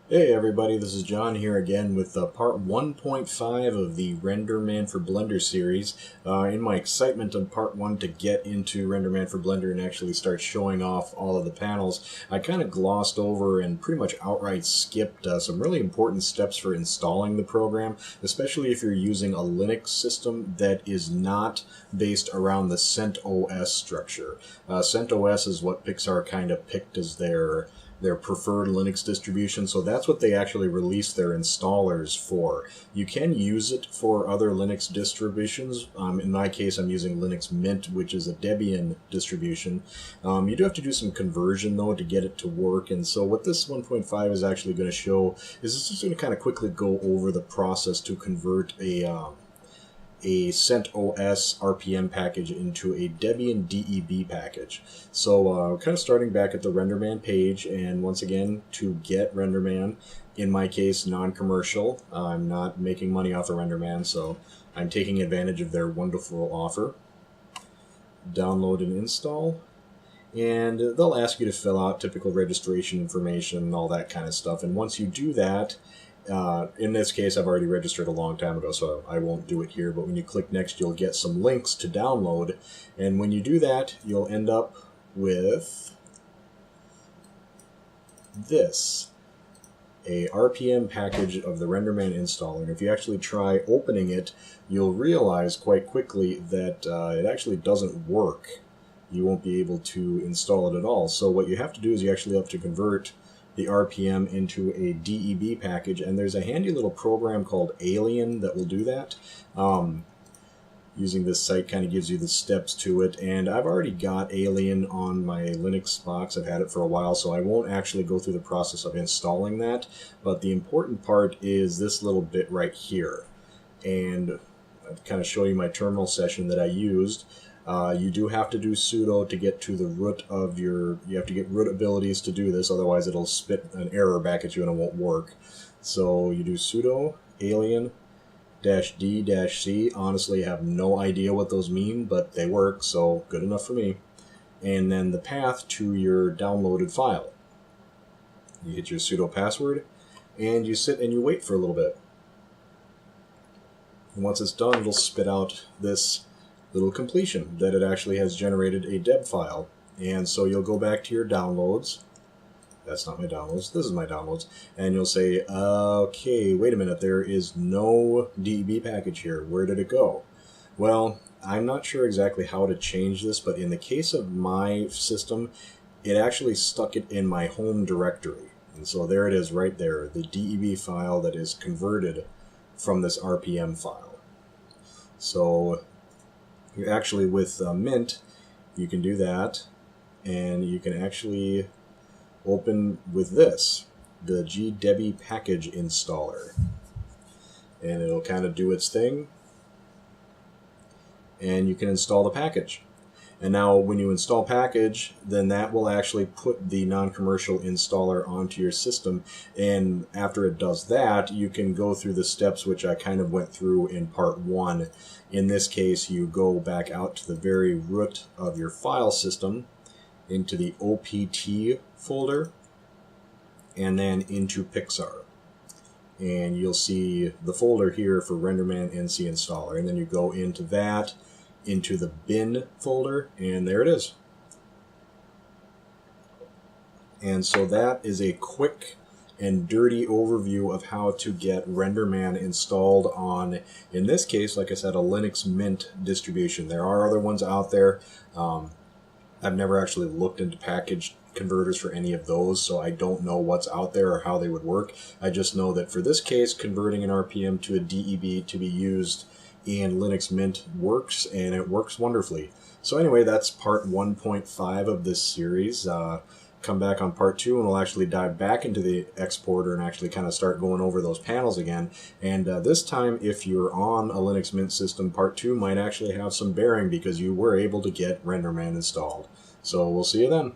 Hey everybody, this is John here again with part 1.5 of the Renderman for Blender series. In my excitement on part 1 to get into Renderman for Blender and actually start showing off all of the panels, I kind of glossed over and pretty much outright skipped some really important steps for installing the program, especially if you're using a Linux system that is not based around the CentOS structure. CentOS is what Pixar kind of picked as their preferred Linux distribution, so that's what they actually release their installers for. You can use it for other Linux distributions. In my case, I'm using Linux Mint, which is a Debian distribution. You do have to do some conversion, though, to get it to work, and so what this 1.5 is actually going to show is it's just going to kind of quickly go over the process to convert a CentOS RPM package into a Debian DEB package. So kind of starting back at the Renderman page, and once again, to get Renderman, in my case, non-commercial. I'm not making money off of Renderman, so I'm taking advantage of their wonderful offer. Download and install. And they'll ask you to fill out typical registration information and all that kind of stuff. And once you do that, in this case, I've already registered a long time ago, so I won't do it here, but when you click next, you'll get some links to download, and when you do that, you'll end up with this, a RPM package of the Renderman installer. And if you actually try opening it, you'll realize quite quickly that it actually doesn't work. You won't be able to install it at all. So what you have to do is you actually have to convert the RPM into a DEB package, and there's a handy little program called Alien that will do that. Using this site kind of gives you the steps to it, and I've already got Alien on my Linux box. I've had it for a while, so I won't actually go through the process of installing that, but the important part is this little bit right here. And I'll kind of show you my terminal session that I used. You do have to do sudo to get to the root of you have to get root abilities to do this, otherwise it'll spit an error back at you and it won't work. So you do sudo alien -d-c. Honestly, I have no idea what those mean, but they work, so good enough for me. And then the path to your downloaded file. You hit your sudo password, and you sit and you wait for a little bit. And once it's done, it'll spit out this little completion that it actually has generated a deb file. And so you'll go back to your downloads. That's not my downloads, this is my downloads. And you'll say, okay, wait a minute, there is no DEB package here. Where did it go? Well, I'm not sure exactly how to change this, but in the case of my system, it actually stuck it in my home directory. And so there it is right there, the DEB file that is converted from this RPM file. So actually with Mint, you can do that, and you can actually open with this, the GDebi package installer, and it'll kind of do its thing, and you can install the package. And now when you install package, then that will actually put the non-commercial installer onto your system, and after it does that, you can go through the steps which I kind of went through in part 1. In this case, you go back out to the very root of your file system, into the OPT folder, and then into Pixar. And you'll see the folder here for Renderman NC installer, and then you go into that, into the bin folder, and there it is. And so that is a quick and dirty overview of how to get Renderman installed on, in this case, like I said, a Linux Mint distribution. There are other ones out there. I've never actually looked into package converters for any of those, so I don't know what's out there or how they would work. I just know that for this case, converting an RPM to a DEB to be used in Linux Mint works, and it works wonderfully. So anyway, that's part 1.5 of this series. Come back on part 2 and we'll actually dive back into the exporter and actually kind of start going over those panels again. And this time, if you're on a Linux Mint system, part 2 might actually have some bearing because you were able to get Renderman installed. So we'll see you then.